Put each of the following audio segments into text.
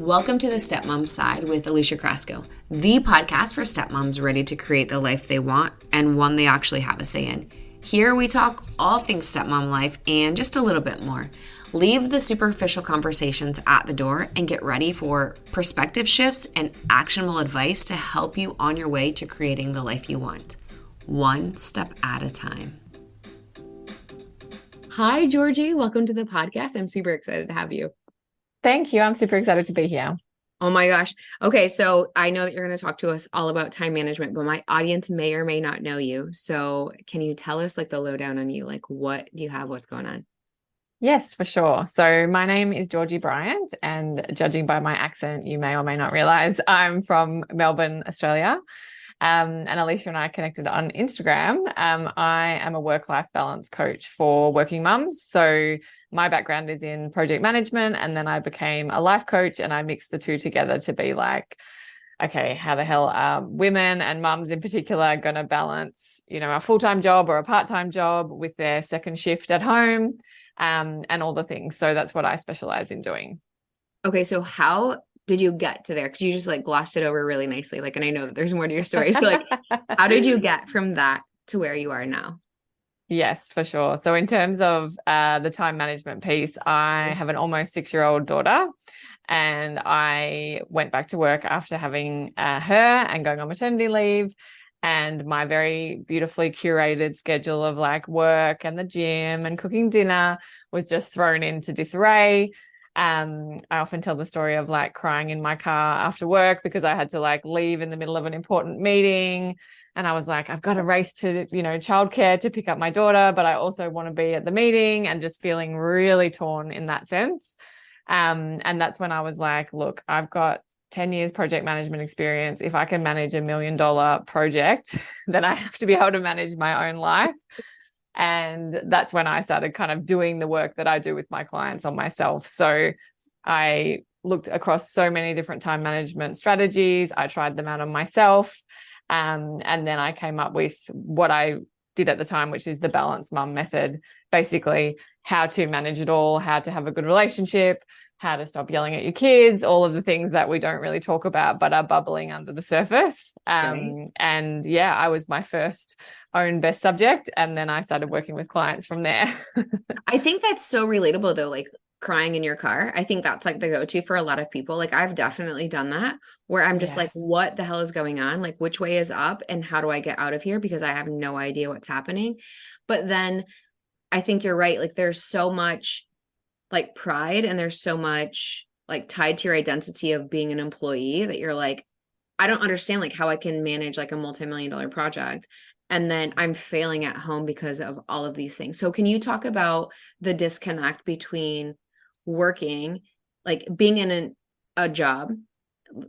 Welcome to the Stepmom Side with Alicia Crasco, the podcast for stepmoms ready to create the life they want and one they actually have a say in. Here we talk all things stepmom life and just a little bit more. Leave the superficial conversations at the door and get ready for perspective shifts and actionable advice to help you on your way to creating the life you want, one step at a time. Hi, Georgie. Welcome to the podcast. I'm super excited to have you. Thank you. I'm super excited to be here. Oh my gosh. Okay, so I know that you're going to talk to us all about time management, but my audience may or may not know you. So can you tell us like the lowdown on you? Like what do you have? What's going on? Yes, for sure. So my name is Georgie Bryant, and judging by my accent, you may or may not realize I'm from Melbourne, Australia. And Alicia and I connected on Instagram. I am a work-life balance coach for working mums. So my background is in project management, and then I became a life coach, and I mixed the two together to be like, okay, how the hell are women and mums in particular going to balance, a full-time job or a part-time job with their second shift at home, and all the things. So that's what I specialize in doing. Okay, so how did you get to there? Because you just like glossed it over really nicely. Like, and I know that there's more to your story. So like, how did you get from that to where you are now? Yes, for sure. So in terms of the time management piece, I have an almost 6-year-old daughter, and I went back to work after having her and going on maternity leave. And my very beautifully curated schedule of like work and the gym and cooking dinner was just thrown into disarray. I often tell the story of like crying in my car after work because I had to like leave in the middle of an important meeting. And I was like, I've got to race to, childcare to pick up my daughter, but I also want to be at the meeting, and just feeling really torn in that sense. And that's when I was like, look, I've got 10 years project management experience. If I can manage $1 million project, then I have to be able to manage my own life. And that's when I started kind of doing the work that I do with my clients on myself. So I looked across so many different time management strategies. I tried them out on myself. And then I came up with what I did at the time, which is the balanced mum method, basically how to manage it all, how to have a good relationship, how to stop yelling at your kids, all of the things that we don't really talk about but are bubbling under the surface. Right. And yeah, I was my first own best subject, and then I started working with clients from there. I think that's so relatable though, like crying in your car. I think that's like the go-to for a lot of people. Like I've definitely done that where I'm just like, Yes. what the hell is going on? Like which way is up and how do I get out of here? Because I have no idea what's happening. But then I think you're right. Like there's so much like pride and there's so much like tied to your identity of being an employee that you're like, I don't understand like how I can manage like a multi-million-dollar project and then I'm failing at home because of all of these things. So can you talk about the disconnect between working, like being in a job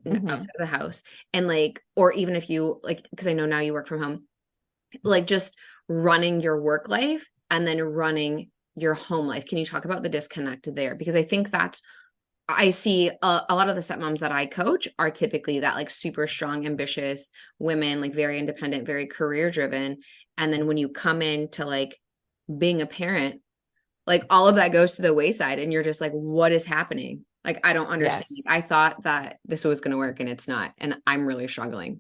outside of the house and like, or even if you like, because I know now you work from home, like just running your work life and then running your home life. Can you talk about the disconnect there? Because I think that's, I see a lot of the stepmoms that I coach are typically that like super strong, ambitious women, like very independent, very career driven. And then when you come into like being a parent, like all of that goes to the wayside and you're just like, what is happening? Like, I don't understand. Yes. Like, I thought that this was going to work and it's not. And I'm really struggling.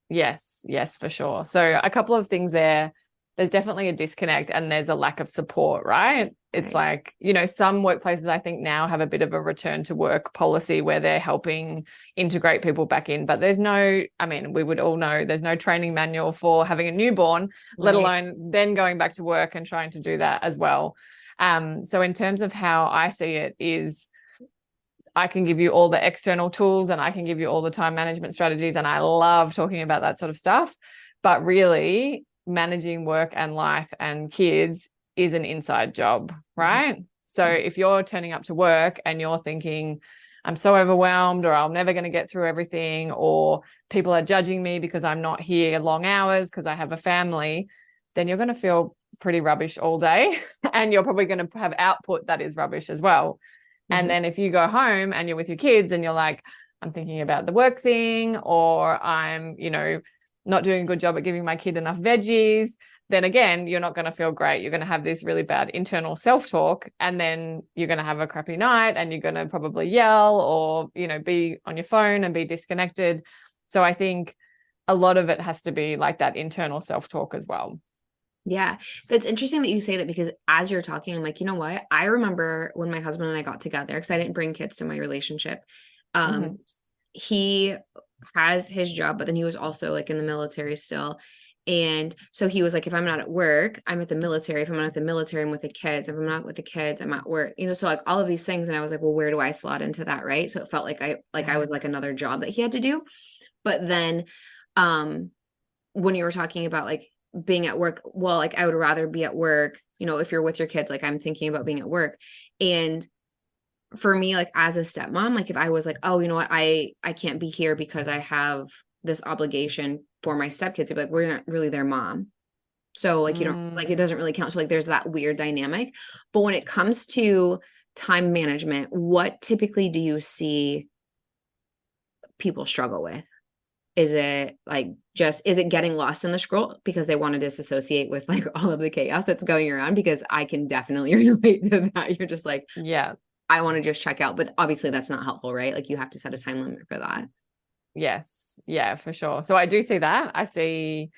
Yes, for sure. So a couple of things there. There's definitely a disconnect and there's a lack of support, right? It's Right. like, some workplaces I think now have a bit of a return to work policy where they're helping integrate people back in. But we would all know there's no training manual for having a newborn, let alone then going back to work and trying to do that as well. So in terms of how I see it is, I can give you all the external tools and I can give you all the time management strategies. And I love talking about that sort of stuff. But really, managing work and life and kids is an inside job, right? So if you're turning up to work and you're thinking, I'm so overwhelmed, or I'm never going to get through everything, or people are judging me because I'm not here long hours because I have a family, then you're going to feel pretty rubbish all day. And you're probably going to have output that is rubbish as well. And then if you go home and you're with your kids and you're like, I'm thinking about the work thing, or I'm, not doing a good job at giving my kid enough veggies, then again, you're not going to feel great. You're going to have this really bad internal self-talk, and then you're going to have a crappy night, and you're going to probably yell or, be on your phone and be disconnected. So I think a lot of it has to be like that internal self-talk as well. Yeah. That's interesting that you say that, because as you're talking, I'm like, you know what? I remember when my husband and I got together, because I didn't bring kids to my relationship. Mm-hmm. He has his job, but then he was also like in the military still. And so he was like, if I'm not at work, I'm at the military. If I'm not at the military, I'm with the kids. If I'm not with the kids, I'm at work. So like all of these things. And I was like, well, where do I slot into that? Right. So it felt like I was like another job that he had to do. But then when you were talking about like being at work, well, like I would rather be at work, if you're with your kids, like I'm thinking about being at work. And for me, like as a stepmom, like if I was like, oh, you know what, I can't be here because I have this obligation for my stepkids, they'd be like, we're not really their mom. So like, you don't like, it doesn't really count. So like, there's that weird dynamic. But when it comes to time management, what typically do you see people struggle with? Is it like is it getting lost in the scroll because they want to disassociate with like all of the chaos that's going around? Because I can definitely relate to that. You're just like, Yeah. I want to just check out. But obviously that's not helpful, right? Like you have to set a time limit for that. Yes. Yeah, for sure. So I do see that. I see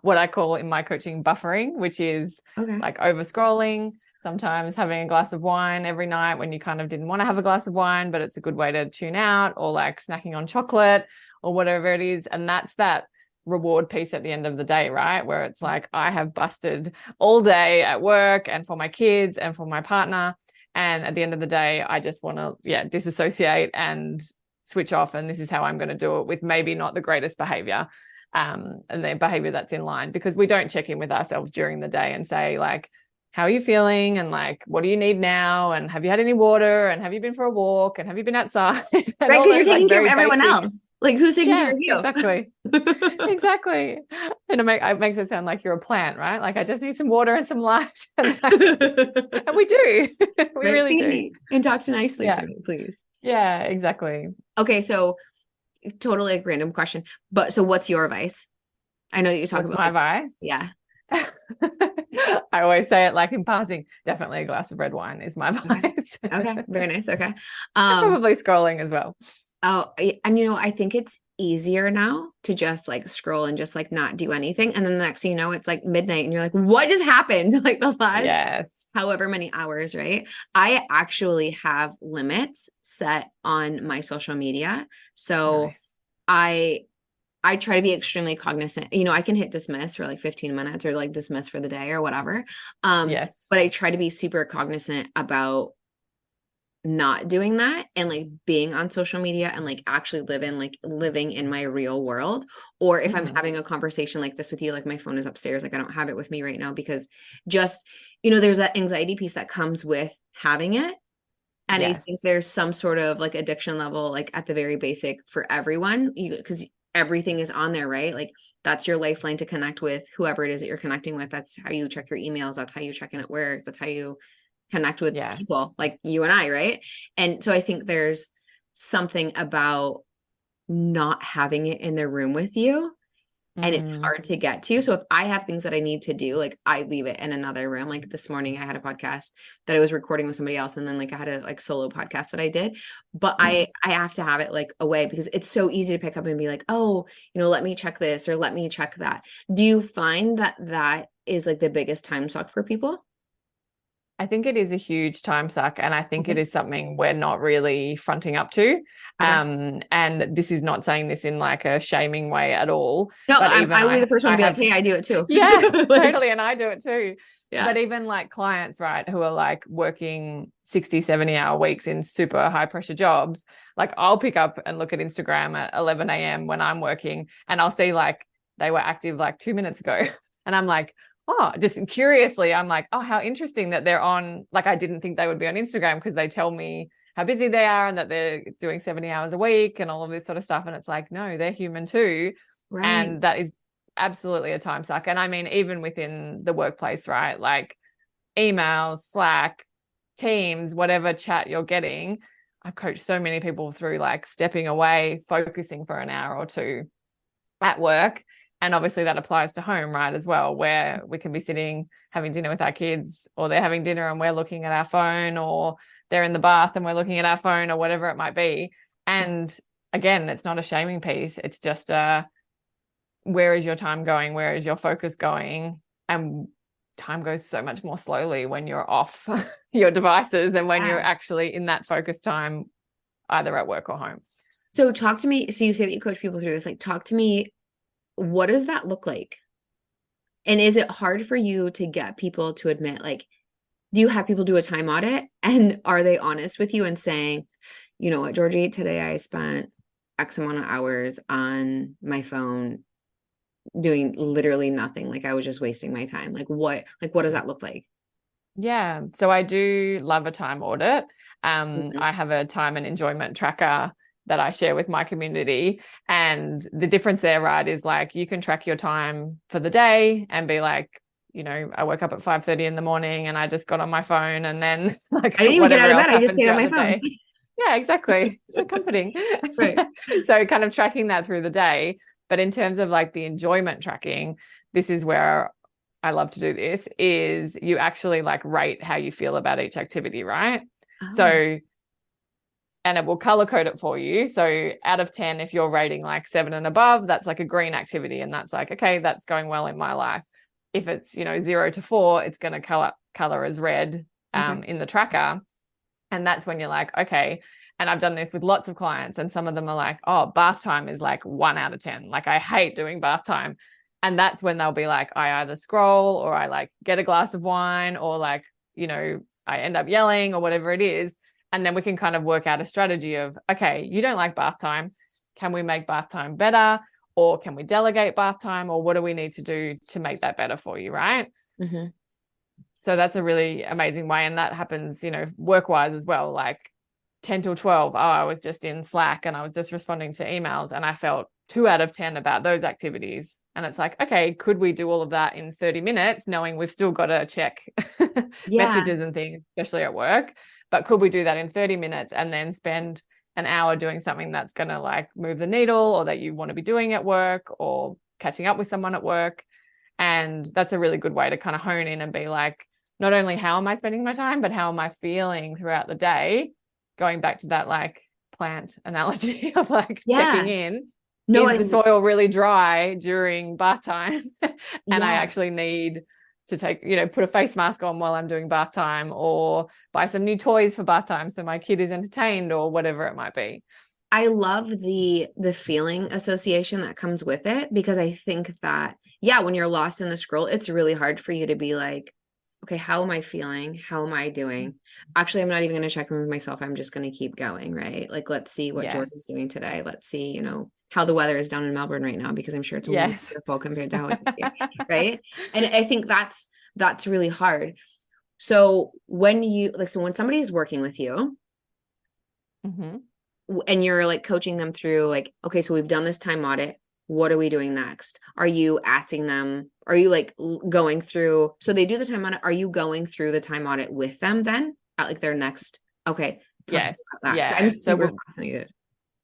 what I call in my coaching buffering, which is Okay. like over scrolling, sometimes having a glass of wine every night when you kind of didn't want to have a glass of wine, but it's a good way to tune out, or like snacking on chocolate or whatever it is. And that's that reward piece at the end of the day, right? Where it's like, I have busted all day at work and for my kids and for my partner. And at the end of the day, I just want to, disassociate and switch off. And this is how I'm going to do it, with maybe not the greatest behavior, and the behavior that's in line, because we don't check in with ourselves during the day and say like, how are you feeling? And like, what do you need now? And have you had any water? And have you been for a walk? And have you been outside? And Right. all Because you're those like taking care of very everyone basic. else. Like who's taking care Yeah, of you? exactly. Exactly. And it makes it sound like you're a plant, right? Like I just need some water and some light. And, and we do. We Right. really Feed do. me and talk to nicely to Yeah. me, please. Yeah, exactly. Okay. So totally like random question. But so what's your advice? I know that you talk What's about my like, advice? yeah. I always say it like in passing, definitely a glass of red wine is my Okay. advice. Okay. Very nice. Okay. Probably scrolling as well. Oh, and I think it's easier now to just like scroll and just like not do anything. And then the next thing you know, it's like midnight and you're like, what just happened? Like the last Yes. however many hours, right? I actually have limits set on my social media. So Nice. I I try to be extremely cognizant. I can hit dismiss for like 15 minutes or like dismiss for the day or whatever. Yes. But I try to be super cognizant about not doing that and like being on social media and like actually living in my real world. Or if I'm Mm-hmm. having a conversation like this with you, like my phone is upstairs, like I don't have it with me right now because just there's that anxiety piece that comes with having it. And I think Yes. there's some sort of like addiction level, like at the very basic for everyone, because everything is on there, right? Like that's your lifeline to connect with whoever it is that you're connecting with. That's how you check your emails. That's how you check in at work. That's how you connect with people Yes. like you and I, right? And so I think there's something about not having it in the room with you, and it's Mm. hard to get to. So if I have things that I need to do, like I leave it in another room. Like this morning I had a podcast that I was recording with somebody else, and then like I had a like solo podcast that I did. But I have to have it like away because it's so easy to pick up and be like, oh, let me check this or let me check that. Do you find that that is like the biggest time suck for people? I think it is a huge time suck, and I think it Okay. is something we're not really fronting up to. Okay. And this is not saying this in like a shaming way at all, No, but even I will be the first one to I be like, have, hey, I do it too. yeah, Like, totally, and I do it too. yeah. But even like clients, right, who are like working 60, 70-hour weeks in super high pressure jobs, like I'll pick up and look at Instagram at 11 a.m. when I'm working, and I'll see like they were active like 2 minutes ago, and I'm like, oh, just curiously, I'm like, oh, how interesting that they're on. Like, I didn't think they would be on Instagram because they tell me how busy they are and that they're doing 70 hours a week and all of this sort of stuff. And it's like, no, they're human too. Right. And that is absolutely a time suck. And I mean, even within the workplace, right? Like emails, Slack, Teams, whatever chat you're getting. I've coached so many people through like stepping away, focusing for an hour or two at work, And obviously that applies to home, right, as well, where we can be sitting having dinner with our kids, or they're having dinner and we're looking at our phone, or they're in the bath and we're looking at our phone, or whatever it might be. And again, it's not a shaming piece. It's just where is your time going? Where is your focus going? And time goes so much more slowly when you're off your devices and when you're actually in that focus time, either at work or home. So talk to me. So you say that you coach people through this. Like, talk to me. What does that look like? And is it hard for you to get people to admit, like, do you have people do a time audit, and are they honest with you and saying, you know what, Georgie, today I spent X amount of hours on my phone doing literally nothing. Like, I was just wasting my time. Like what does that look like? Yeah. So I do love a time audit. Mhm. I have a time and enjoyment tracker that I share with my community. And the difference there, right, is like you can track your time for the day and be like, you know, I woke up at 5:30 in the morning and I just got on my phone, and then like I didn't even get whatever out of else bed. I just happens stayed on throughout my the phone. day. Yeah, exactly. So comforting. Right. So kind of tracking that through the day. But in terms of like the enjoyment tracking, this is where I love to do this, is you actually like rate how you feel about each activity, right? Oh, So, and it will color code it for you. So out of 10, if you're rating like 7 and above, that's like a green activity. And that's like, okay, that's going well in my life. If it's, 0 to 4, it's going to color as red okay. in the tracker. And that's when you're like, okay. And I've done this with lots of clients, and some of them are like, oh, bath time is like 1 out of 10. Like, I hate doing bath time. And that's when they'll be like, I either scroll, or I like get a glass of wine, or like, I end up yelling, or whatever it is. And then we can kind of work out a strategy of, okay, you don't like bath time. Can we make bath time better? Or can we delegate bath time? Or what do we need to do to make that better for you, right? Mm-hmm. So that's a really amazing way. And that happens, work-wise as well. Like 10 till 12, oh, I was just in Slack and I was just responding to emails, and I felt 2 out of 10 about those activities. And it's like, okay, could we do all of that in 30 minutes, knowing we've still got to check Yeah. messages and things, especially at work? But could we do that in 30 minutes and then spend an hour doing something that's going to like move the needle, or that you want to be doing at work, or catching up with someone at work? And that's a really good way to kind of hone in and be like, not only how am I spending my time, but how am I feeling throughout the day? Going back to that like plant analogy of like checking Yeah. in. No, Is the soil really dry during bath time? And I yeah. actually need to take, put a face mask on while I'm doing bath time, or buy some new toys for bath time so my kid is entertained, or whatever it might be. I love the feeling association that comes with it, because I think that, yeah, when you're lost in the scroll, it's really hard for you to be like, okay, how am I feeling? How am I doing? Actually, I'm not even going to check in with myself. I'm just going to keep going, right? Like, let's see what Jordan's doing Yes. today. Let's see, how the weather is down in Melbourne right now, because I'm sure it's Yes. wonderful compared to how it is here, right? And I think that's really hard. So when somebody's working with you, Mm-hmm. and you're like coaching them through, like, okay, so we've done this time audit, what are we doing next? Are you asking them, are you like going through, so they do the time audit, are you going through the time audit with them then at like their next? Okay, talk to me Yes. about that, because I'm Yeah. super fascinated.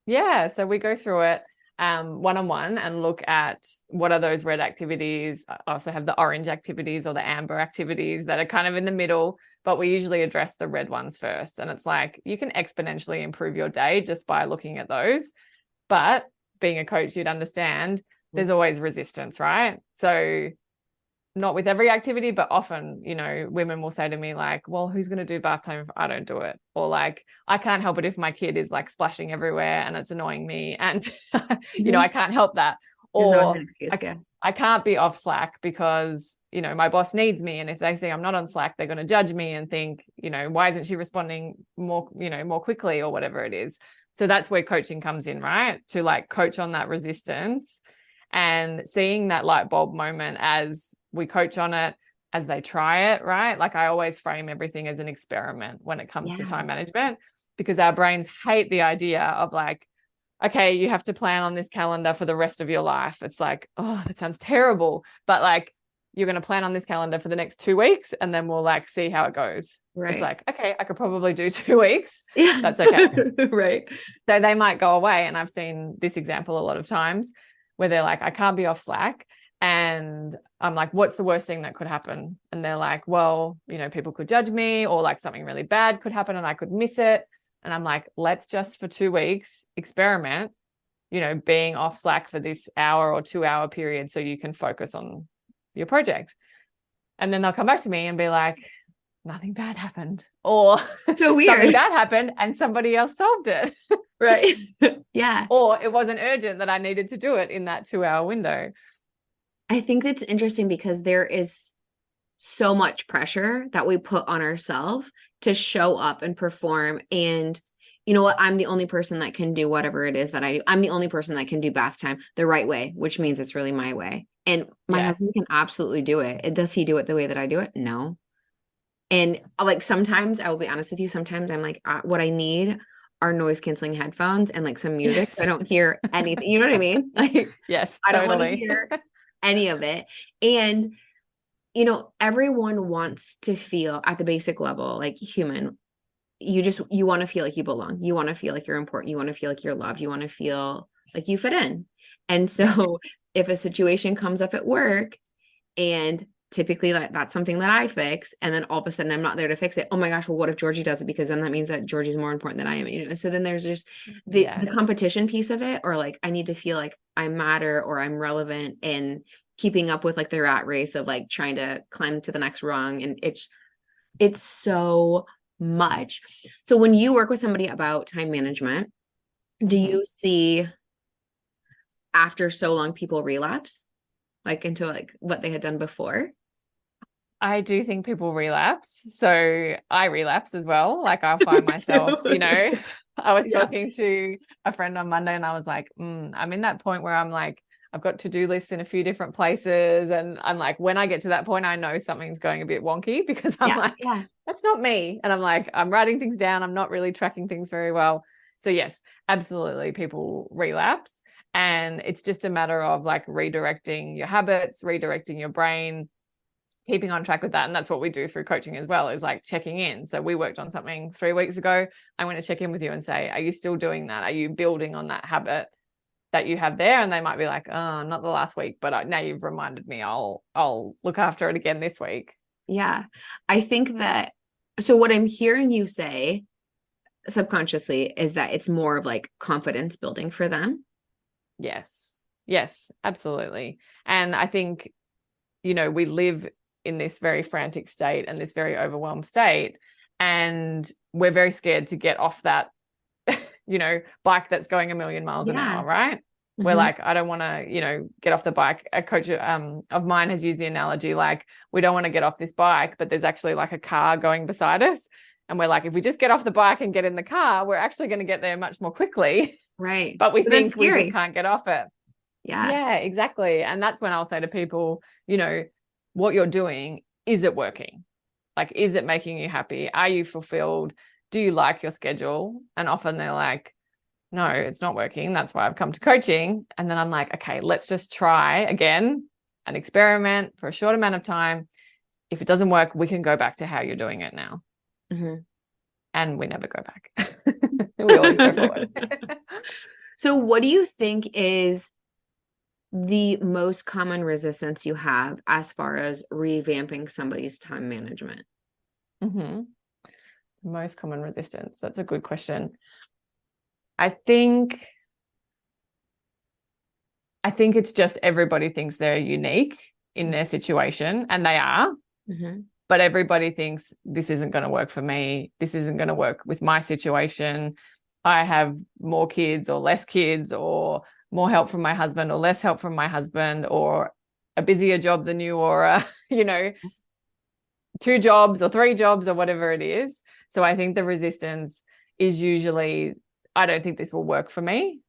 Yeah, so we go through it one-on-one and look at what are those red activities. I also have the orange activities or the amber activities that are kind of in the middle, but we usually address the red ones first. And it's like you can exponentially improve your day just by looking at those. But being a coach, you'd understand there's always resistance, right? So not with every activity, but often, women will say to me like, well, who's going to do bath time if I don't do it? Or like, I can't help it if my kid is like splashing everywhere and it's annoying me. And, I can't help that. There's always Or an excuse. Yeah. I can't be off Slack because, my boss needs me. And if they say I'm not on Slack, they're going to judge me and think, why isn't she responding more quickly, or whatever it is. So that's where coaching comes in, right? To like coach on that resistance and seeing that light bulb moment as we coach on it, as they try it, right? Like I always frame everything as an experiment when it comes to time management, because our brains hate the idea of like, okay, you have to plan on this calendar for the rest of your life. It's like, oh, that sounds terrible. But like, you're going to plan on this calendar for the next 2 weeks, and then we'll like see how it goes. Right. It's like, okay, I could probably do 2 weeks. Yeah. That's okay. Right. So they might go away. And I've seen this example a lot of times. where they're like, I can't be off Slack. And I'm like, what's the worst thing that could happen? And they're like, well, people could judge me, or like something really bad could happen and I could miss it. And I'm like, let's just for 2 weeks experiment, being off Slack for this hour or 2 hour period so you can focus on your project. And then they'll come back to me and be like, nothing bad happened, or So weird. something bad happened and somebody else solved it. Right. Yeah. Or it wasn't urgent that I needed to do it in that 2 hour window. I think that's interesting because there is so much pressure that we put on ourselves to show up and perform. And you know what? I'm the only person that can do whatever it is that I do. I'm the only person that can do bath time the right way, which means it's really my way. And my husband can absolutely do it. Does he do it the way that I do it? No. And like sometimes I will be honest with you, sometimes I'm like, what I need are noise canceling headphones and like some music. So I don't hear anything. You know what I mean? Like, yes, I don't want to totally. hear any of it. And, everyone wants to feel at the basic level, like human. You want to feel like you belong. You want to feel like you're important. You want to feel like you're loved. You want to feel like you fit in. And so Yes. if a situation comes up at work, and typically that's something that I fix, and then all of a sudden I'm not there to fix it. Oh my gosh, well, what if Georgie does it? Because then that means that Georgie's more important than I am. So then there's just the competition piece of it, or like I need to feel like I matter or I'm relevant, and keeping up with like the rat race of like trying to climb to the next rung. And it's so much. So when you work with somebody about time management, do you see after so long people relapse like into like what they had done before? I do think people relapse. So I relapse as well. Like I'll find myself, I was talking to a friend on Monday and I was like, I'm in that point where I'm like, I've got to-do lists in a few different places. And I'm like, when I get to that point, I know something's going a bit wonky because I'm that's not me. And I'm like, I'm writing things down. I'm not really tracking things very well. So yes, absolutely. People relapse. And it's just a matter of like redirecting your habits, redirecting your brain, keeping on track with that. And that's what we do through coaching as well, is like checking in. So we worked on something 3 weeks ago. I want to check in with you and say, are you still doing that? Are you building on that habit that you have there? And they might be like, oh, not the last week, but now you've reminded me, I'll look after it again this week. Yeah. I think that, so what I'm hearing you say subconsciously is that it's more of like confidence building for them. Yes, absolutely. And I think, we live in this very frantic state and this very overwhelmed state, and we're very scared to get off that bike that's going a million miles an hour, right? We're like, I don't want to, get off the bike. A coach of mine has used the analogy, like, we don't want to get off this bike, but there's actually like a car going beside us. And we're like, if we just get off the bike and get in the car, we're actually going to get there much more quickly. Right. But we think we just can't get off it. Yeah, exactly. And that's when I'll say to people, what you're doing, is it working? Like, is it making you happy? Are you fulfilled? Do you like your schedule? And often they're like, no, it's not working. That's why I've come to coaching. And then I'm like, okay, let's just try again, an experiment for a short amount of time. If it doesn't work, we can go back to how you're doing it now. And we never go back. We always go forward. So what do you think is the most common resistance you have as far as revamping somebody's time management? Most common resistance. That's a good question. I think it's just everybody thinks they're unique in their situation, and they are. But everybody thinks this isn't going to work for me. This isn't going to work with my situation. I have more kids or less kids, or more help from my husband or less help from my husband, or a busier job than you, or 2 jobs or 3 jobs or whatever it is. So I think the resistance is usually, I don't think this will work for me.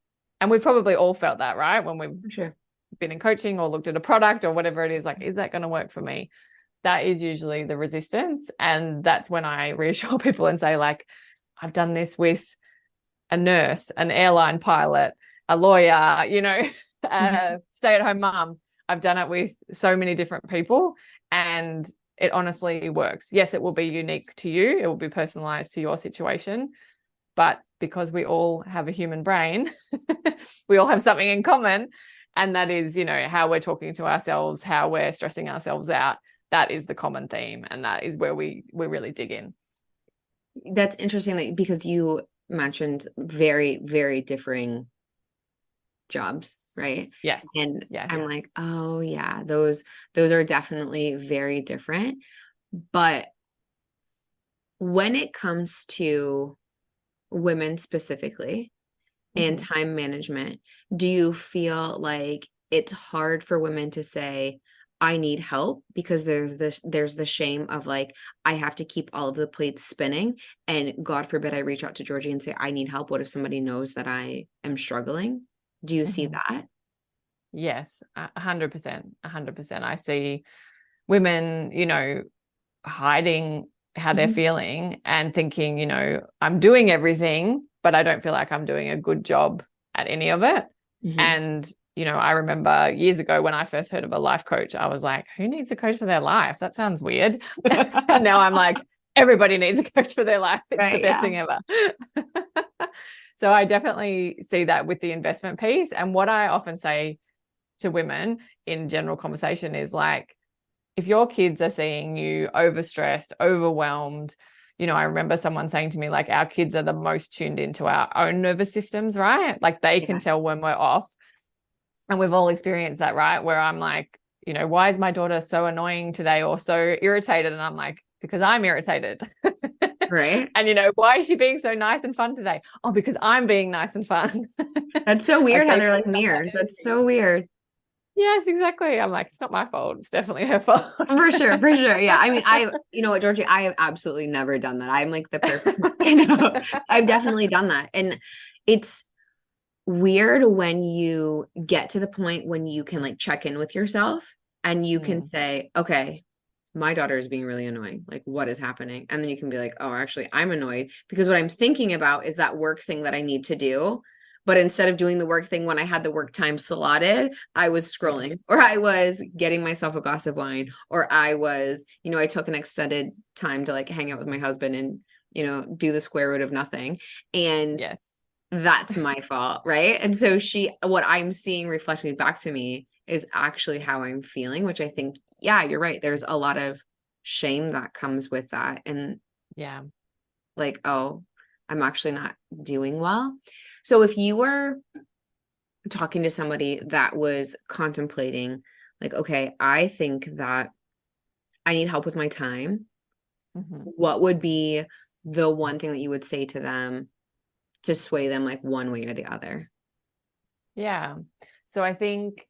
And we've probably all felt that, right? When we've been in coaching or looked at a product or whatever it is, like, is that going to work for me? That is usually the resistance. And that's when I reassure people and say, like, I've done this with a nurse, an airline pilot, a lawyer, a stay-at-home mom. I've done it with so many different people, and it honestly works. Yes, it will be unique to you. It will be personalized to your situation. But because we all have a human brain, we all have something in common. And that is, how we're talking to ourselves, how we're stressing ourselves out. That is the common theme. And that is where we really dig in. That's interesting because you mentioned very, very differing jobs, right? Yes. And Yes. I'm like, oh yeah, those are definitely very different. But when it comes to women specifically and time management, do you feel like it's hard for women to say, I need help, because there's the shame of like, I have to keep all of the plates spinning, and God forbid I reach out to Georgie and say I need help. What if somebody knows that I am struggling? Do you see that? Yes, 100%, 100%. I see women, hiding how they're feeling and thinking, I'm doing everything, but I don't feel like I'm doing a good job at any of it. And, I remember years ago when I first heard of a life coach, I was like, who needs a coach for their life? That sounds weird. And now I'm like, everybody needs a coach for their life. It's the best thing ever. So I definitely see that with the investment piece. And what I often say to women in general conversation is like, if your kids are seeing you overstressed, overwhelmed, I remember someone saying to me, like, our kids are the most tuned into our own nervous systems, right? Like they can tell when we're off. And we've all experienced that, right? Where I'm like, why is my daughter so annoying today or so irritated? And I'm like, because I'm irritated. Right. And, why is she being so nice and fun today? Oh, because I'm being nice and fun. That's so weird how Like they're like mirrors. That's so weird. Yes, exactly. I'm like, it's not my fault. It's definitely her fault. For sure, for sure. Yeah. I mean, you know what, Georgie, I have absolutely never done that. I'm like the perfect, I've definitely done that. And it's weird when you get to the point when you can like check in with yourself and you can say, okay, my daughter is being really annoying. Like, what is happening? And then you can be like, oh, actually, I'm annoyed because what I'm thinking about is that work thing that I need to do. But instead of doing the work thing when I had the work time slotted, I was scrolling, or I was getting myself a glass of wine, or I was, I took an extended time to like hang out with my husband and, do the square root of nothing. And Yes. that's my fault. Right. And so what I'm seeing reflected back to me is actually how I'm feeling, which I think, yeah, you're right. There's a lot of shame that comes with that. And Yeah. like, oh, I'm actually not doing well. So if you were talking to somebody that was contemplating, like, okay, I think that I need help with my time, what would be the one thing that you would say to them to sway them like one way or the other? Yeah. So I think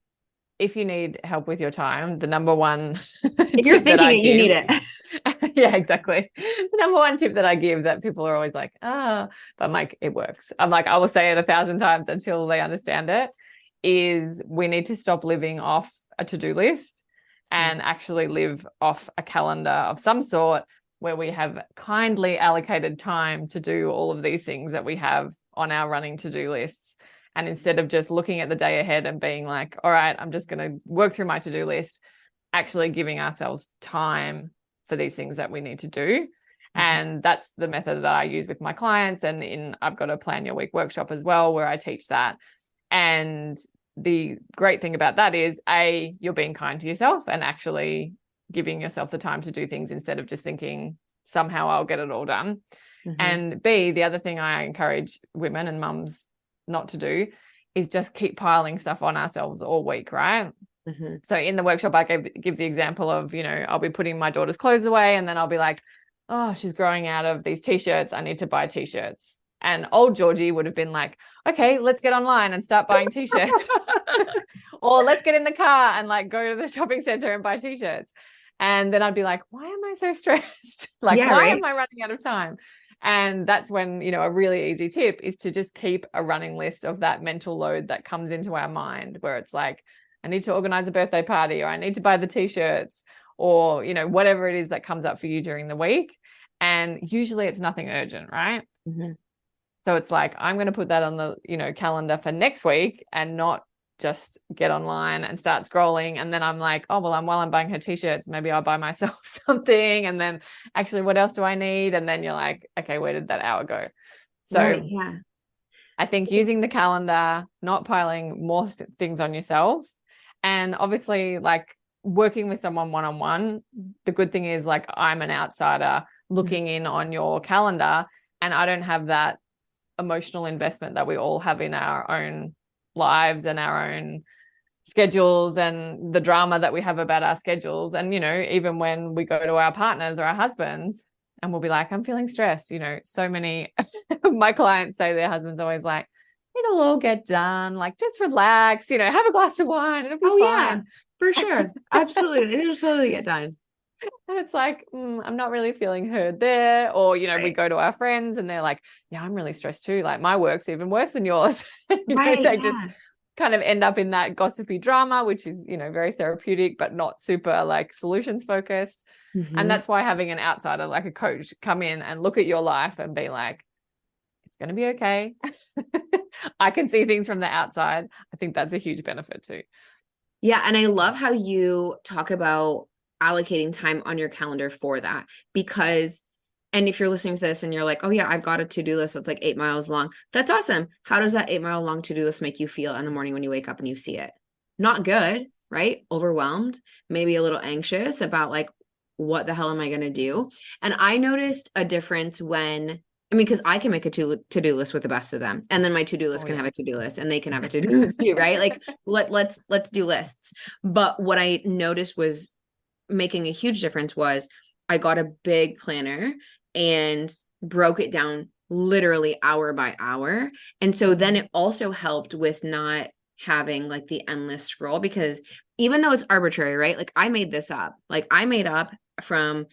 if you need help with your time, the number one If you're tip that thinking I it, you give, need it. yeah, exactly. The number one tip that I give that people are always like, but I'm like, it works. I'm like, I will say it 1,000 times until they understand it, is we need to stop living off a to-do list and actually live off a calendar of some sort where we have kindly allocated time to do all of these things that we have on our running to-do lists. And instead of just looking at the day ahead and being like, all right, I'm just going to work through my to-do list, actually giving ourselves time for these things that we need to do. And that's the method that I use with my clients. And I've got a Plan Your Week workshop as well, where I teach that. And the great thing about that is, A, you're being kind to yourself and actually giving yourself the time to do things instead of just thinking somehow I'll get it all done. And B, the other thing I encourage women and mums not to do is just keep piling stuff on ourselves all week, right? So in the workshop, I give the example of, I'll be putting my daughter's clothes away and then I'll be like, oh, she's growing out of these t-shirts. I need to buy t-shirts. And old Georgie would have been like, okay, let's get online and start buying t-shirts. Or let's get in the car and like go to the shopping center and buy t-shirts. And then I'd be like, why am I so stressed? Like, why am I running out of time? And that's when, a really easy tip is to just keep a running list of that mental load that comes into our mind, where it's like, I need to organize a birthday party, or I need to buy the t-shirts, or, whatever it is that comes up for you during the week. And usually it's nothing urgent, right? So it's like, I'm going to put that on the, calendar for next week and not just get online and start scrolling. And then I'm like, oh, well, while I'm buying her t-shirts, maybe I'll buy myself something. And then actually, what else do I need? And then you're like, okay, where did that hour go? So right, yeah. I think using the calendar, not piling more things on yourself, and obviously like working with someone one-on-one. The good thing is like I'm an outsider looking in on your calendar, and I don't have that emotional investment that we all have in our own lives and our own schedules and the drama that we have about our schedules. And, you know, even when we go to our partners or our husbands and we'll be like, I'm feeling stressed, you know, so many of my clients say their husband's always like, it'll all get done, like just relax, you know, have a glass of wine, it'll be Oh yeah, fine. for sure. Absolutely. It'll totally get done. And it's like, I'm not really feeling heard there. Or, you know, we Right. go to our friends and they're like, yeah, I'm really stressed too. Like my work's even worse than yours. You know, Right. they just Yeah. kind of end up in that gossipy drama, which is, you know, very therapeutic, but not super like solutions focused. And Hmm. that's why having an outsider like a coach come in and look at your life and be like, it's going to be okay. I can see things from the outside. I think that's a huge benefit too. Yeah. And I love how you talk about allocating time on your calendar for that because, and if you're listening to this and you're like, oh yeah, I've got a to-do list that's like 8 miles long. That's awesome. How does that 8 mile long to-do list make you feel in the morning when you wake up and you see it? Not good, right? Overwhelmed, maybe a little anxious about like, what the hell am I going to do? And I noticed a difference when I mean, because I can make a to-do list with the best of them, and then my to-do list Oh, can yeah. have a to-do list, and they can have a to-do list too, right? Like let's do lists. But what I noticed was making a huge difference was I got a big planner and broke it down literally hour by hour. And so then it also helped with not having like the endless scroll because even though it's arbitrary, right? Like I made this up. Like I made up from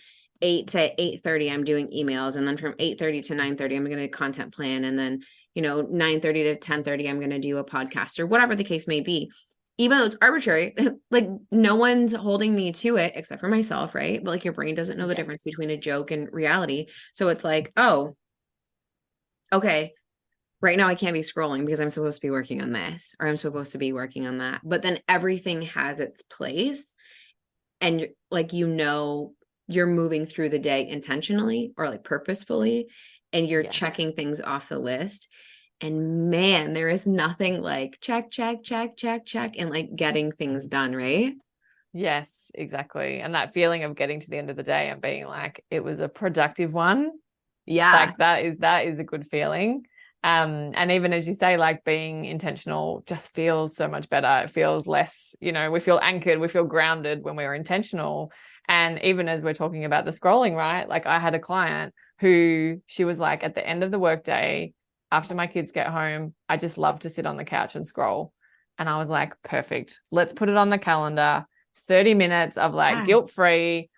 8 to 8:30 I'm doing emails, and then from 8:30 to 9:30 I'm going to content plan, and then 9:30 to 10:30 I'm going to do a podcast or whatever the case may be. Even though it's arbitrary, like no one's holding me to it except for myself, right? But like your brain doesn't know the difference Yes. between a joke and reality. So it's like, oh, okay, right now I can't be scrolling because I'm supposed to be working on this or I'm supposed to be working on that. But then everything has its place, and like you're moving through the day intentionally or like purposefully, and you're checking Yes. things off the list. And man, there is nothing like check, check, check, check, check, and like getting things done, right? Yes, exactly. And that feeling of getting to the end of the day and being like, it was a productive one. Yeah. Like that is a good feeling. And even as you say, like being intentional just feels so much better. It feels less, you know, we feel anchored, we feel grounded when we're intentional. And even as we're talking about the scrolling, right? Like I had a client who she was like, at the end of the workday, after my kids get home, I just love to sit on the couch and scroll. And I was like, perfect. Let's put it on the calendar. 30 minutes of like Yeah. guilt-free,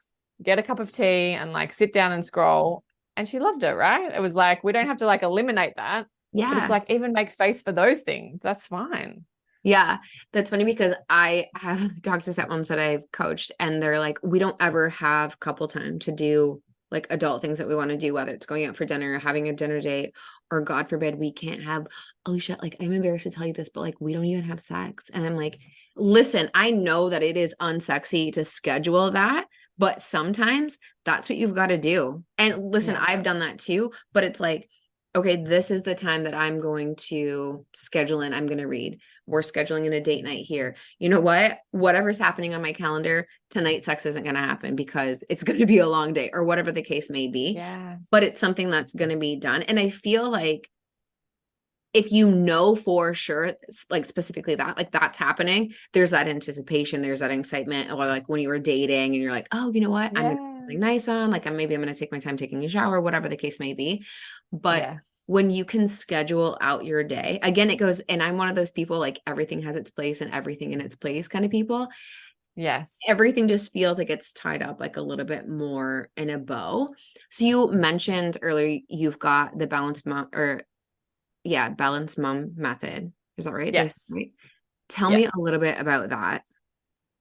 get a cup of tea and like sit down and scroll. And she loved it, right? It was like, we don't have to like eliminate that, but it's Yeah. like even make space for those things. That's fine. Yeah. That's funny because I have talked to stepmoms that I've coached, and they're like, we don't ever have couple time to do like adult things that we want to do, whether it's going out for dinner, having a dinner date, or God forbid, we can't have, Alicia, like, I'm embarrassed to tell you this, but like, we don't even have sex. And I'm like, listen, I know that it is unsexy to schedule that, but sometimes that's what you've got to do. And listen, Yeah. I've done that too, but it's like, okay, this is the time that I'm going to schedule in. I'm going to read. We're scheduling in a date night here. You know what? Whatever's happening on my calendar tonight, sex isn't going to happen because it's going to be a long day or whatever the case may be. Yes. But it's something that's going to be done. And I feel like if you know for sure, like specifically that, like that's happening, there's that anticipation, there's that excitement. Or like when you were dating and you're like, oh, you know what? I'm going to put Yeah. something nice on. Like maybe I'm going to take my time taking a shower, whatever the case may be. But Yes. when you can schedule out your day, again, it goes, and I'm one of those people like everything has its place and everything in its place kind of people. Yes. Everything just feels like it's tied up like a little bit more in a bow. So you mentioned earlier you've got the balance mom or yeah, balanced mom method. Is that right? Did I say it Yes. right? Tell me a Yes. little bit about that.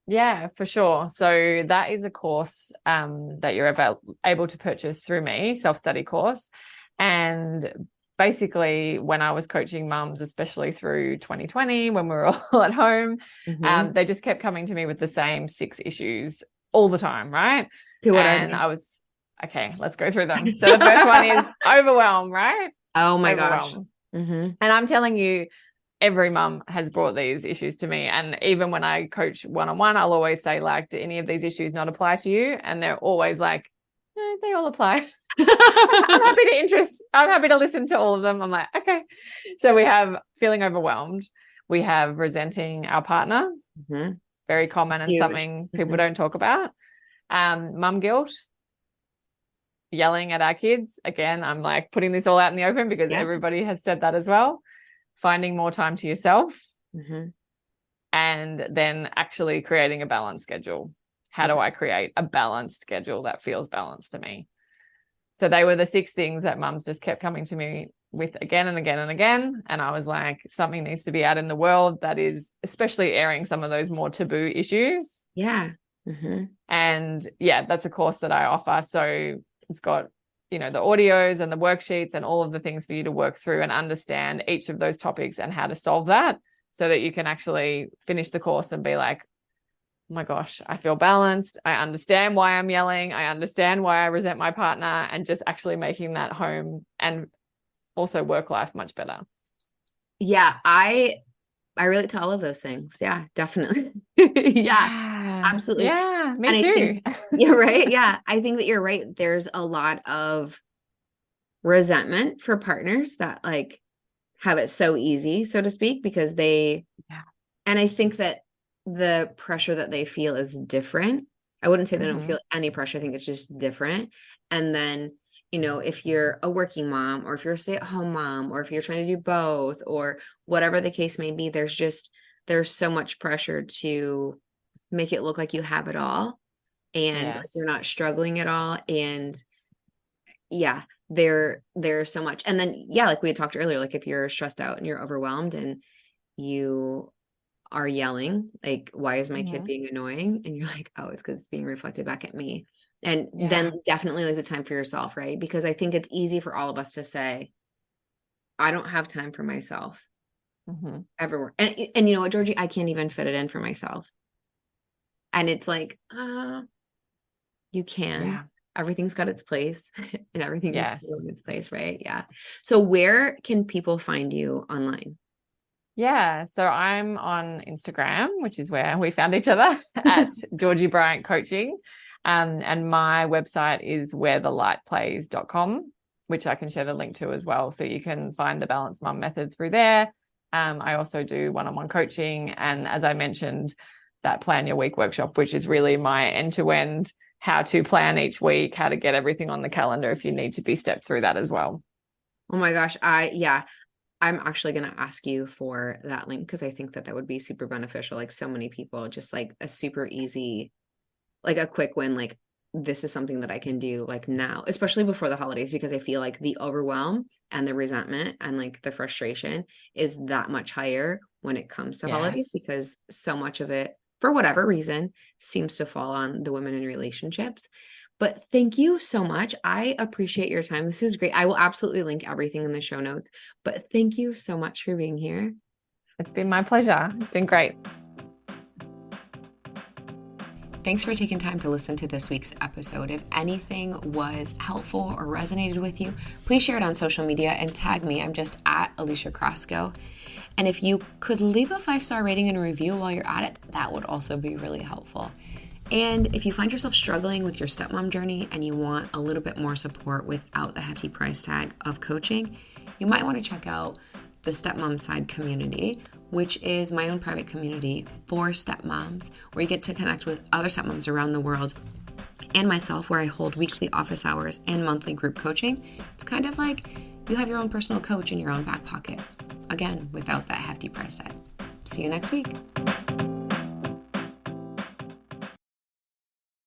Yeah, for sure. So that is a course that you're able to purchase through me, self-study course. And basically, when I was coaching mums, especially through 2020, when we were all at home, Mm-hmm. they just kept coming to me with the same 6 issues all the time, right? Okay, what are And they? I was, okay, let's go through them. So the first one is overwhelm, right? Oh my gosh. Overwhelm. Mm-hmm. And I'm telling you, every mum has brought these issues to me. And even when I coach one-on-one, I'll always say, like, do any of these issues not apply to you? And they're always like, no, they all apply. I'm happy to listen to all of them. I'm like, okay. So we have feeling overwhelmed. We have resenting our partner. Mm-hmm. Very common and something people don't talk about. Mum guilt, yelling at our kids. Again, I'm like putting this all out in the open because everybody has said that as well. Finding more time to yourself. Mm-hmm. And then actually creating a balanced schedule. How do I create a balanced schedule that feels balanced to me? So they were the 6 things that mums just kept coming to me with again and again and again. And I was like, something needs to be out in the world that is especially airing some of those more taboo issues. Yeah. Mm-hmm. And yeah, that's a course that I offer. So it's got, the audios and the worksheets and all of the things for you to work through and understand each of those topics and how to solve that so that you can actually finish the course and be like, oh my gosh, I feel balanced. I understand why I'm yelling. I understand why I resent my partner, and just actually making that home and also work life much better. Yeah, I relate to all of those things. Yeah, definitely. Yeah, absolutely. Yeah, me and too. Yeah, right. Yeah, I think that you're right. There's a lot of resentment for partners that like have it so easy, so to speak, because and I think that the pressure that they feel is different. I wouldn't say they don't feel any pressure. I think it's just different. And then, if you're a working mom or if you're a stay-at-home mom or if you're trying to do both or whatever the case may be, there's so much pressure to make it look like you have it all and like you're not struggling at all. And yeah, there's so much. And then, yeah, like we had talked earlier, like if you're stressed out and you're overwhelmed and you are yelling, like, why is my kid being annoying? And you're like, oh, it's because it's being reflected back at me. And then definitely like the time for yourself, right? Because I think it's easy for all of us to say, I don't have time for myself everywhere. And you know what, Georgie, I can't even fit it in for myself. And it's like, you can. Yeah. Everything's got its place and everything needs to go in its place, right? Yeah. So where can people find you online? Yeah, so I'm on Instagram, which is where we found each other, at Georgie Bryant Coaching. And my website is wherethelightplays.com, which I can share the link to as well. So you can find the Balanced Mum method through there. I also do one-on-one coaching. And as I mentioned, that Plan Your Week workshop, which is really my end-to-end how to plan each week, how to get everything on the calendar if you need to be stepped through that as well. Oh my gosh. I'm actually going to ask you for that link because I think that would be super beneficial. Like so many people, just like a super easy, like a quick win. Like this is something that I can do like now, especially before the holidays, because I feel like the overwhelm and the resentment and like the frustration is that much higher when it comes to holidays because so much of it, for whatever reason, seems to fall on the women in relationships. But thank you so much. I appreciate your time. This is great. I will absolutely link everything in the show notes. But thank you so much for being here. It's been my pleasure. It's been great. Thanks for taking time to listen to this week's episode. If anything was helpful or resonated with you, please share it on social media and tag me. I'm just at Alicia Crosco. And if you could leave a 5-star rating and a review while you're at it, that would also be really helpful. And if you find yourself struggling with your stepmom journey and you want a little bit more support without the hefty price tag of coaching, you might want to check out the Stepmom Side community, which is my own private community for stepmoms, where you get to connect with other stepmoms around the world and myself, where I hold weekly office hours and monthly group coaching. It's kind of like you have your own personal coach in your own back pocket. Again, without that hefty price tag. See you next week.